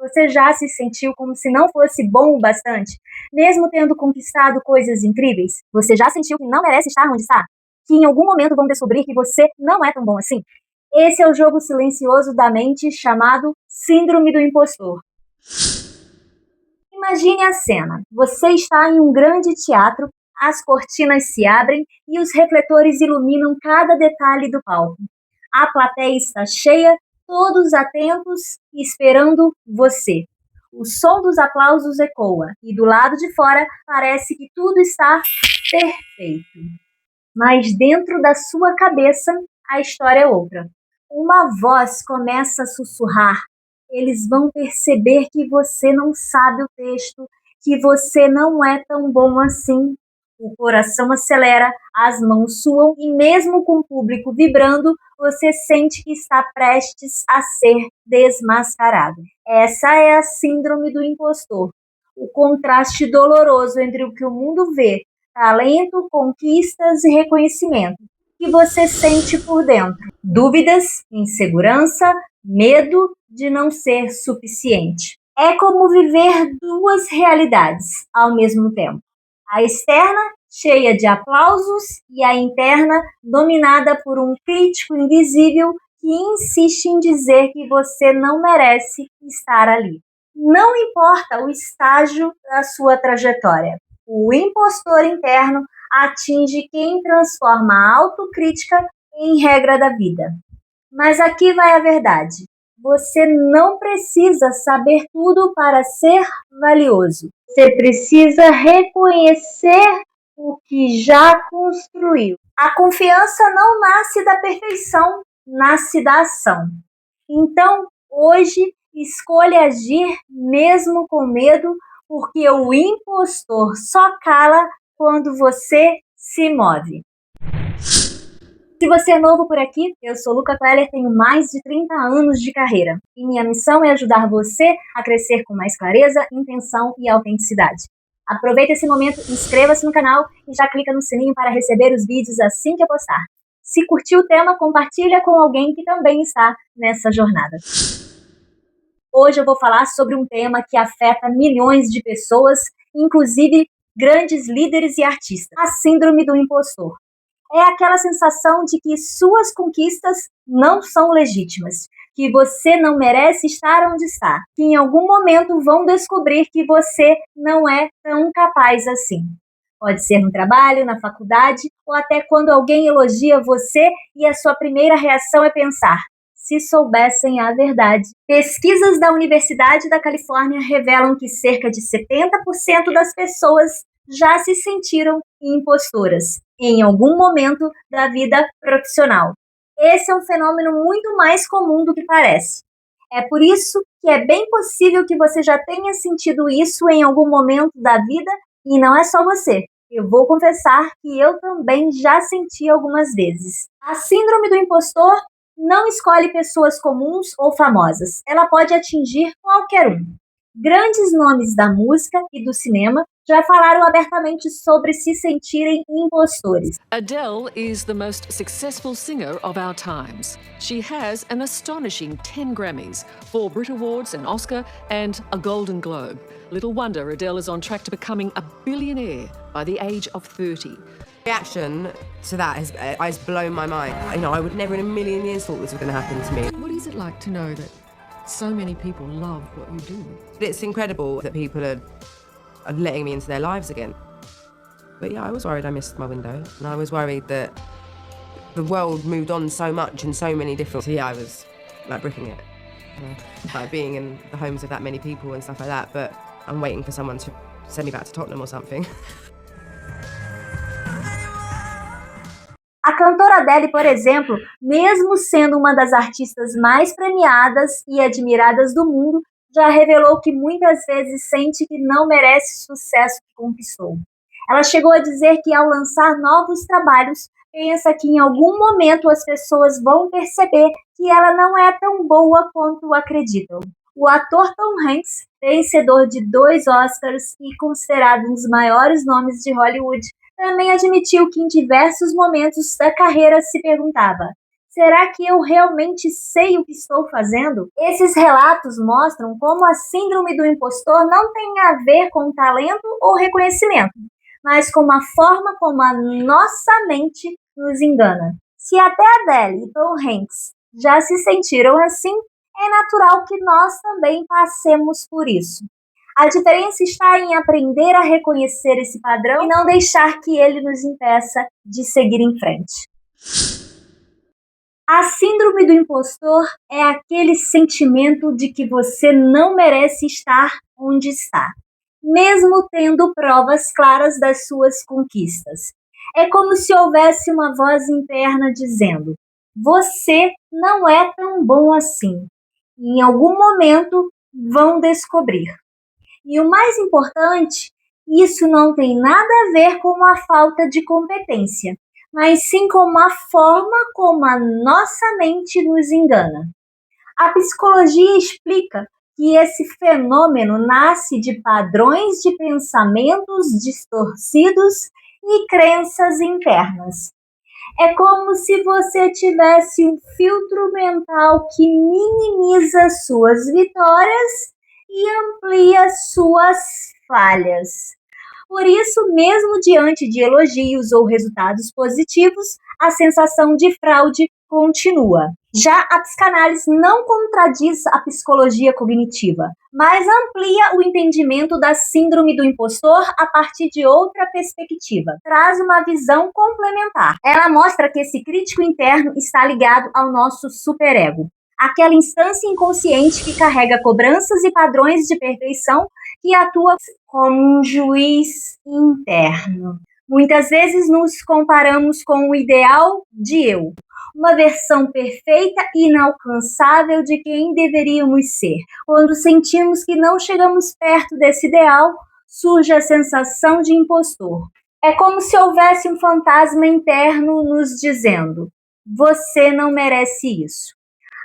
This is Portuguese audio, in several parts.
Você já se sentiu como se não fosse bom o bastante, mesmo tendo conquistado coisas incríveis? Você já sentiu que não merece estar onde está? Que em algum momento vão descobrir que você não é tão bom assim? Esse é o jogo silencioso da mente chamado Síndrome do Impostor. Imagine a cena. Você está em um grande teatro, as cortinas se abrem e os refletores iluminam cada detalhe do palco. A plateia está cheia, todos atentos e esperando você. O som dos aplausos ecoa e do lado de fora parece que tudo está perfeito. Mas dentro da sua cabeça, a história é outra. Uma voz começa a sussurrar. Eles vão perceber que você não sabe o texto, que você não é tão bom assim. O coração acelera, as mãos suam e mesmo com o público vibrando, você sente que está prestes a ser desmascarado. Essa é a síndrome do impostor. O contraste doloroso entre o que o mundo vê, talento, conquistas e reconhecimento, que você sente por dentro. Dúvidas, insegurança, medo de não ser suficiente. É como viver duas realidades ao mesmo tempo. A externa, cheia de aplausos, e a interna, dominada por um crítico invisível que insiste em dizer que você não merece estar ali. Não importa o estágio da sua trajetória, o impostor interno atinge quem transforma a autocrítica em regra da vida. Mas aqui vai a verdade. Você não precisa saber tudo para ser valioso. Você precisa reconhecer o que já construiu. A confiança não nasce da perfeição, nasce da ação. Então, hoje, escolha agir mesmo com medo, porque o impostor só cala quando você se move. Se você é novo por aqui, eu sou Luca Kweller, tenho mais de 30 anos de carreira e minha missão é ajudar você a crescer com mais clareza, intenção e autenticidade. Aproveita esse momento, inscreva-se no canal e já clica no sininho para receber os vídeos assim que eu postar. Se curtiu o tema, compartilha com alguém que também está nessa jornada. Hoje eu vou falar sobre um tema que afeta milhões de pessoas, inclusive grandes líderes e artistas: a síndrome do impostor. É aquela sensação de que suas conquistas não são legítimas, que você não merece estar onde está, que em algum momento vão descobrir que você não é tão capaz assim. Pode ser no trabalho, na faculdade, ou até quando alguém elogia você e a sua primeira reação é pensar: se soubessem a verdade. Pesquisas da Universidade da Califórnia revelam que cerca de 70% das pessoas já se sentiram impostoras em algum momento da vida profissional. Esse é um fenômeno muito mais comum do que parece. É por isso que é bem possível que você já tenha sentido isso em algum momento da vida, e não é só você. Eu vou confessar que eu também já senti algumas vezes. A síndrome do impostor não escolhe pessoas comuns ou famosas. Ela pode atingir qualquer um. Grandes nomes da música e do cinema já falaram abertamente sobre se sentirem impostores. Adele is the most successful singer of our times. She has an astonishing 10 Grammys, 4 Brit Awards, an Oscar, and a Golden Globe. Little wonder Adele is on track to becoming a billionaire by the age of 30. Reaction to that has blown my mind. You know, I would never in a million years thought this was going to happen to me. What is it like to know that so many people love what you do? It's incredible that people are letting me into their lives again. But yeah, I was worried I missed my window, and I was worried that the world moved on so much in so many different... So yeah, I was like bricking it, you know, like being in the homes of that many people and stuff like that, but I'm waiting for someone to send me back to Tottenham or something. A cantora Adele, por exemplo, mesmo sendo uma das artistas mais premiadas e admiradas do mundo, já revelou que muitas vezes sente que não merece o sucesso que conquistou. Ela chegou a dizer que ao lançar novos trabalhos, pensa que em algum momento as pessoas vão perceber que ela não é tão boa quanto acreditam. O ator Tom Hanks, vencedor de 2 Oscars e considerado um dos maiores nomes de Hollywood, também admitiu que em diversos momentos da carreira se perguntava: Será que eu realmente sei o que estou fazendo? Esses relatos mostram como a síndrome do impostor não tem a ver com talento ou reconhecimento, mas com a forma como a nossa mente nos engana. Se até Adele e Tom Hanks já se sentiram assim, é natural que nós também passemos por isso. A diferença está em aprender a reconhecer esse padrão e não deixar que ele nos impeça de seguir em frente. A síndrome do impostor é aquele sentimento de que você não merece estar onde está, mesmo tendo provas claras das suas conquistas. É como se houvesse uma voz interna dizendo: você não é tão bom assim. E em algum momento vão descobrir. E o mais importante, isso não tem nada a ver com a falta de competência, mas sim com a forma como a nossa mente nos engana. A psicologia explica que esse fenômeno nasce de padrões de pensamentos distorcidos e crenças internas. É como se você tivesse um filtro mental que minimiza suas vitórias e amplia suas falhas. Por isso, mesmo diante de elogios ou resultados positivos, a sensação de fraude continua. Já a psicanálise não contradiz a psicologia cognitiva, mas amplia o entendimento da síndrome do impostor a partir de outra perspectiva. Traz uma visão complementar. Ela mostra que esse crítico interno está ligado ao nosso superego, aquela instância inconsciente que carrega cobranças e padrões de perfeição que atua como um juiz interno. Muitas vezes nos comparamos com o ideal de eu, uma versão perfeita e inalcançável de quem deveríamos ser. Quando sentimos que não chegamos perto desse ideal, surge a sensação de impostor. É como se houvesse um fantasma interno nos dizendo: você não merece isso.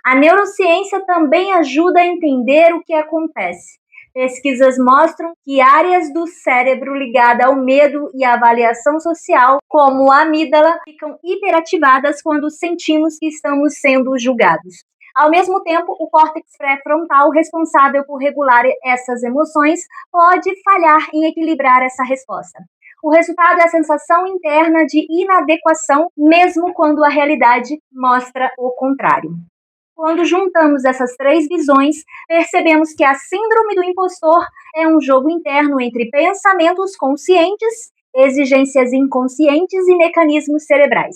A neurociência também ajuda a entender o que acontece. Pesquisas mostram que áreas do cérebro ligadas ao medo e à avaliação social, como a amígdala, ficam hiperativadas quando sentimos que estamos sendo julgados. Ao mesmo tempo, o córtex pré-frontal, responsável por regular essas emoções, pode falhar em equilibrar essa resposta. O resultado é a sensação interna de inadequação, mesmo quando a realidade mostra o contrário. Quando juntamos essas três visões, percebemos que a síndrome do impostor é um jogo interno entre pensamentos conscientes, exigências inconscientes e mecanismos cerebrais.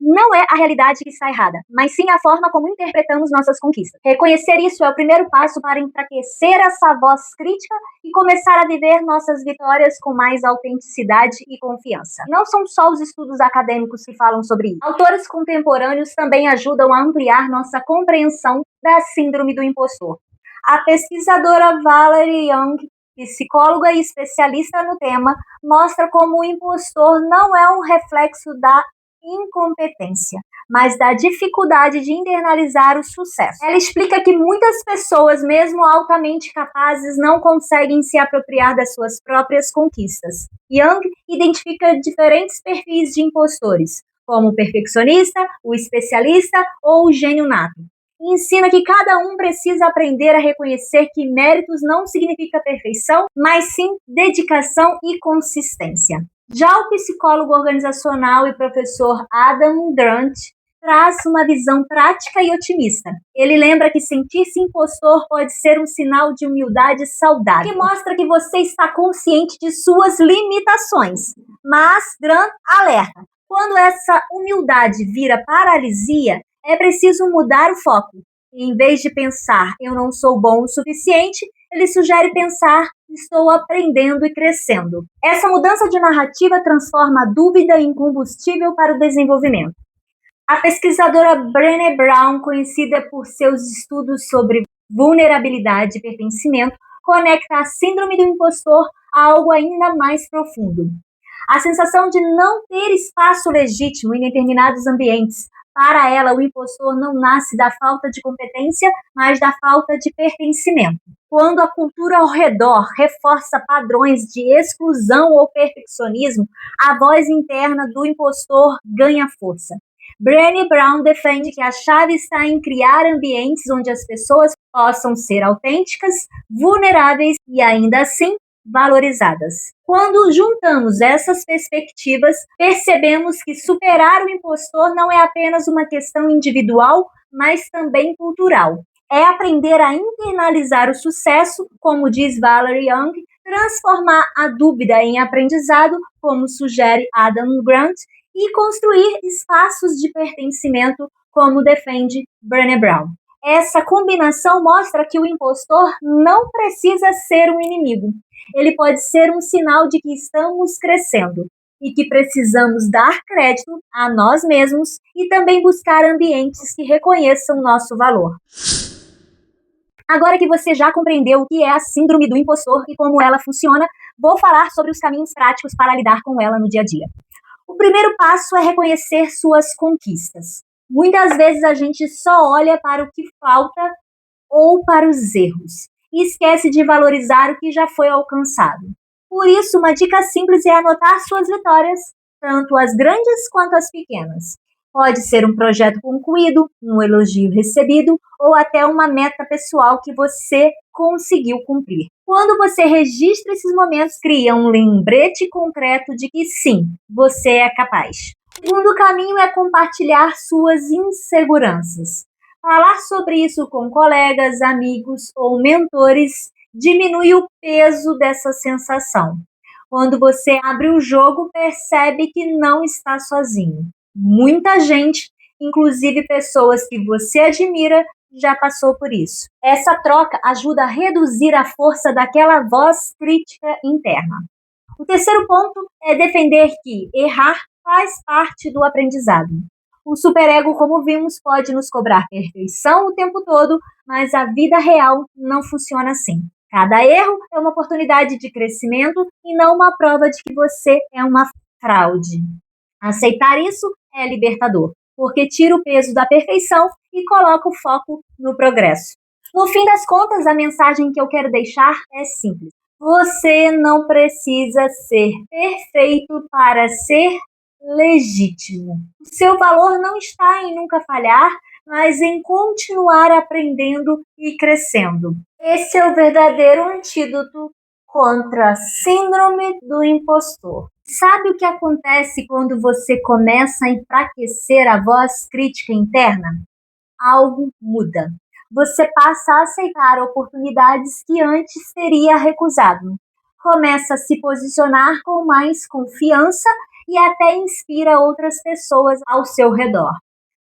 Não é a realidade que está errada, mas sim a forma como interpretamos nossas conquistas. Reconhecer isso é o primeiro passo para enfraquecer essa voz crítica e começar a viver nossas vitórias com mais autenticidade e confiança. Não são só os estudos acadêmicos que falam sobre isso. Autores contemporâneos também ajudam a ampliar nossa compreensão da síndrome do impostor. A pesquisadora Valerie Young, psicóloga e especialista no tema, mostra como o impostor não é um reflexo da incompetência, mas da dificuldade de internalizar o sucesso. Ela explica que muitas pessoas, mesmo altamente capazes, não conseguem se apropriar das suas próprias conquistas. Young identifica diferentes perfis de impostores, como o perfeccionista, o especialista ou o gênio nato. E ensina que cada um precisa aprender a reconhecer que méritos não significa perfeição, mas sim dedicação e consistência. Já o psicólogo organizacional e professor Adam Grant traz uma visão prática e otimista. Ele lembra que sentir-se impostor pode ser um sinal de humildade saudável, que mostra que você está consciente de suas limitações. Mas Grant alerta: quando essa humildade vira paralisia, é preciso mudar o foco. Em vez de pensar, eu não sou bom o suficiente, ele sugere pensar, estou aprendendo e crescendo. Essa mudança de narrativa transforma a dúvida em combustível para o desenvolvimento. A pesquisadora Brené Brown, conhecida por seus estudos sobre vulnerabilidade e pertencimento, conecta a síndrome do impostor a algo ainda mais profundo. A sensação de não ter espaço legítimo em determinados ambientes. Para ela, o impostor não nasce da falta de competência, mas da falta de pertencimento. Quando a cultura ao redor reforça padrões de exclusão ou perfeccionismo, a voz interna do impostor ganha força. Brené Brown defende que a chave está em criar ambientes onde as pessoas possam ser autênticas, vulneráveis e, ainda assim, valorizadas. Quando juntamos essas perspectivas, percebemos que superar o impostor não é apenas uma questão individual, mas também cultural. É aprender a internalizar o sucesso, como diz Valerie Young, transformar a dúvida em aprendizado, como sugere Adam Grant, e construir espaços de pertencimento, como defende Brené Brown. Essa combinação mostra que o impostor não precisa ser um inimigo. Ele pode ser um sinal de que estamos crescendo e que precisamos dar crédito a nós mesmos e também buscar ambientes que reconheçam nosso valor. Agora que você já compreendeu o que é a síndrome do impostor e como ela funciona, vou falar sobre os caminhos práticos para lidar com ela no dia a dia. O primeiro passo é reconhecer suas conquistas. Muitas vezes a gente só olha para o que falta ou para os erros e esquece de valorizar o que já foi alcançado. Por isso, uma dica simples é anotar suas vitórias, tanto as grandes quanto as pequenas. Pode ser um projeto concluído, um elogio recebido ou até uma meta pessoal que você conseguiu cumprir. Quando você registra esses momentos, cria um lembrete concreto de que sim, você é capaz. O segundo caminho é compartilhar suas inseguranças. Falar sobre isso com colegas, amigos ou mentores diminui o peso dessa sensação. Quando você abre o jogo, percebe que não está sozinho. Muita gente, inclusive pessoas que você admira, já passou por isso. Essa troca ajuda a reduzir a força daquela voz crítica interna. O terceiro ponto é defender que errar faz parte do aprendizado. O superego, como vimos, pode nos cobrar perfeição o tempo todo, mas a vida real não funciona assim. Cada erro é uma oportunidade de crescimento e não uma prova de que você é uma fraude. Aceitar isso é libertador, porque tira o peso da perfeição e coloca o foco no progresso. No fim das contas, a mensagem que eu quero deixar é simples. Você não precisa ser perfeito para ser legítimo. O seu valor não está em nunca falhar, mas em continuar aprendendo e crescendo. Esse é o verdadeiro antídoto contra a síndrome do impostor. Sabe o que acontece quando você começa a enfraquecer a voz crítica interna? Algo muda. Você passa a aceitar oportunidades que antes teria recusado. Começa a se posicionar com mais confiança e até inspira outras pessoas ao seu redor.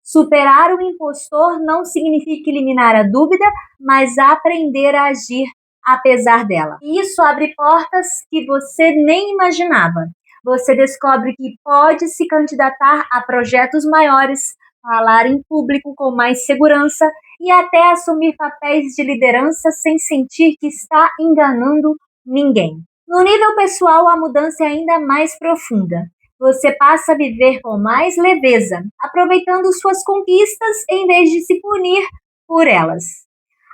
Superar o impostor não significa eliminar a dúvida, mas aprender a agir apesar dela. Isso abre portas que você nem imaginava. Você descobre que pode se candidatar a projetos maiores, falar em público com mais segurança e até assumir papéis de liderança sem sentir que está enganando ninguém. No nível pessoal, a mudança é ainda mais profunda. Você passa a viver com mais leveza, aproveitando suas conquistas em vez de se punir por elas.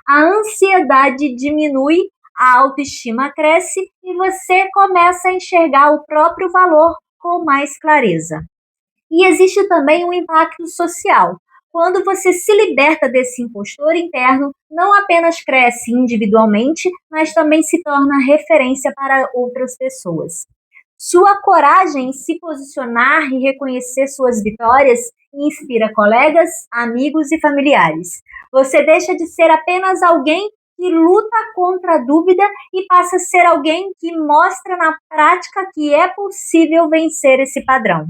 A ansiedade diminui, a autoestima cresce e você começa a enxergar o próprio valor com mais clareza. E existe também um impacto social. Quando você se liberta desse impostor interno, não apenas cresce individualmente, mas também se torna referência para outras pessoas. Sua coragem em se posicionar e reconhecer suas vitórias inspira colegas, amigos e familiares. Você deixa de ser apenas alguém que luta contra a dúvida e passa a ser alguém que mostra na prática que é possível vencer esse padrão.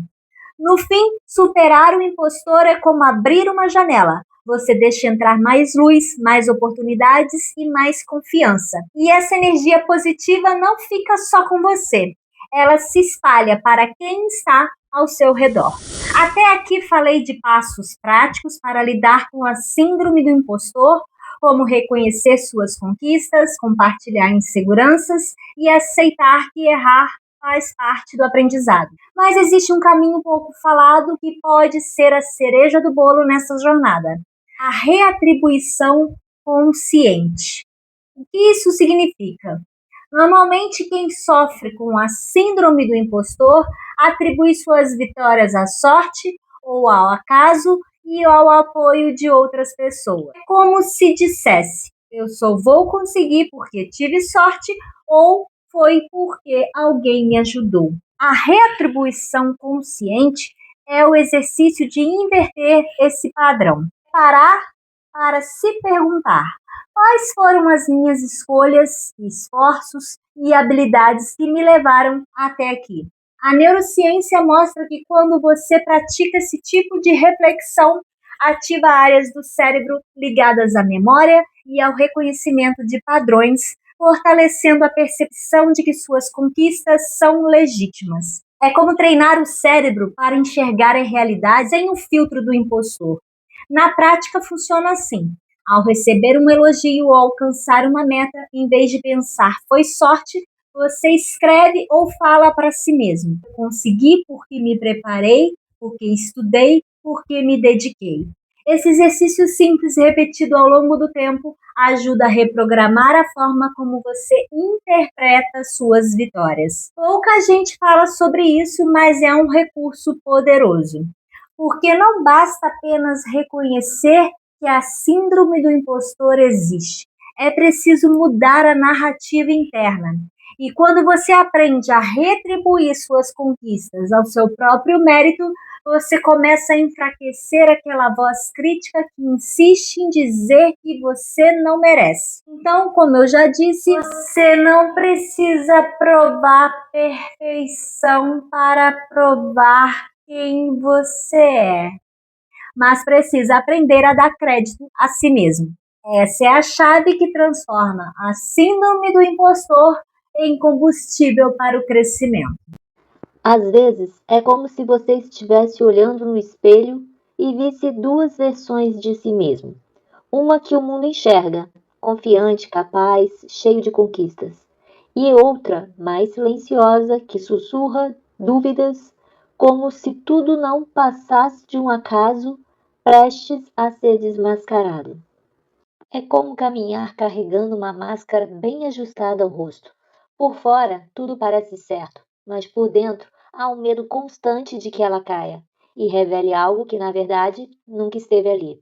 No fim, superar o impostor é como abrir uma janela. Você deixa entrar mais luz, mais oportunidades e mais confiança. E essa energia positiva não fica só com você. Ela se espalha para quem está ao seu redor. Até aqui falei de passos práticos para lidar com a síndrome do impostor, como reconhecer suas conquistas, compartilhar inseguranças e aceitar que errar faz parte do aprendizado. Mas existe um caminho pouco falado que pode ser a cereja do bolo nessa jornada: a reatribuição consciente. O que isso significa? Normalmente, quem sofre com a síndrome do impostor atribui suas vitórias à sorte ou ao acaso e ao apoio de outras pessoas. É como se dissesse: eu só vou conseguir porque tive sorte ou foi porque alguém me ajudou. A reatribuição consciente é o exercício de inverter esse padrão. Parar para se perguntar: quais foram as minhas escolhas, esforços e habilidades que me levaram até aqui? A neurociência mostra que quando você pratica esse tipo de reflexão, ativa áreas do cérebro ligadas à memória e ao reconhecimento de padrões, fortalecendo a percepção de que suas conquistas são legítimas. É como treinar o cérebro para enxergar a realidade sem o filtro do impostor. Na prática, funciona assim. Ao receber um elogio ou alcançar uma meta, em vez de pensar foi sorte, você escreve ou fala para si mesmo: consegui porque me preparei, porque estudei, porque me dediquei. Esse exercício simples, repetido ao longo do tempo, ajuda a reprogramar a forma como você interpreta suas vitórias. Pouca gente fala sobre isso, mas é um recurso poderoso. Porque não basta apenas reconhecer que a síndrome do impostor existe. É preciso mudar a narrativa interna. E quando você aprende a retribuir suas conquistas ao seu próprio mérito, você começa a enfraquecer aquela voz crítica que insiste em dizer que você não merece. Então, como eu já disse, você não precisa provar perfeição para provar quem você é, mas precisa aprender a dar crédito a si mesmo. Essa é a chave que transforma a síndrome do impostor em combustível para o crescimento. Às vezes, é como se você estivesse olhando no espelho e visse duas versões de si mesmo. Uma que o mundo enxerga, confiante, capaz, cheio de conquistas. E outra, mais silenciosa, que sussurra dúvidas, como se tudo não passasse de um acaso, prestes a ser desmascarado. É como caminhar carregando uma máscara bem ajustada ao rosto. Por fora, tudo parece certo, mas por dentro há um medo constante de que ela caia e revele algo que, na verdade, nunca esteve ali.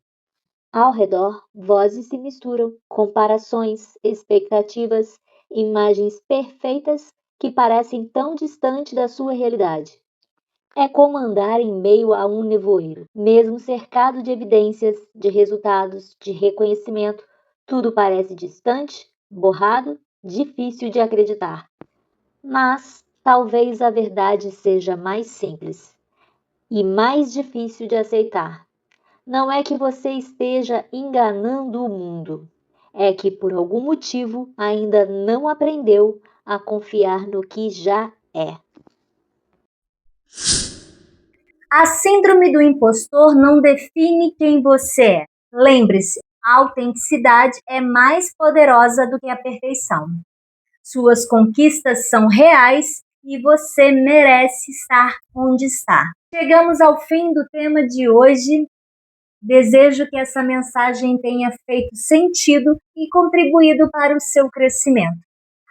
Ao redor, vozes se misturam, comparações, expectativas, imagens perfeitas que parecem tão distantes da sua realidade. É como andar em meio a um nevoeiro. Mesmo cercado de evidências, de resultados, de reconhecimento, tudo parece distante, borrado, difícil de acreditar. Mas talvez a verdade seja mais simples e mais difícil de aceitar. Não é que você esteja enganando o mundo, é que por algum motivo ainda não aprendeu a confiar no que já é. A síndrome do impostor não define quem você é. Lembre-se, a autenticidade é mais poderosa do que a perfeição. Suas conquistas são reais e você merece estar onde está. Chegamos ao fim do tema de hoje. Desejo que essa mensagem tenha feito sentido e contribuído para o seu crescimento.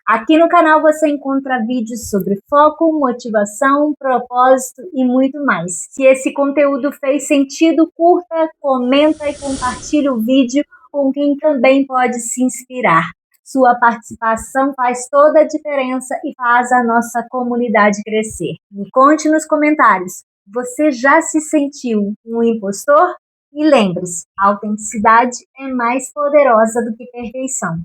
Aqui no canal você encontra vídeos sobre foco, motivação, propósito e muito mais. Se esse conteúdo fez sentido, curta, comenta e compartilhe o vídeo com quem também pode se inspirar. Sua participação faz toda a diferença e faz a nossa comunidade crescer. Me conte nos comentários, você já se sentiu um impostor? E lembre-se, a autenticidade é mais poderosa do que perfeição.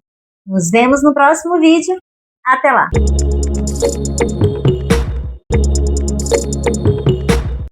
Nos vemos no próximo vídeo. Até lá!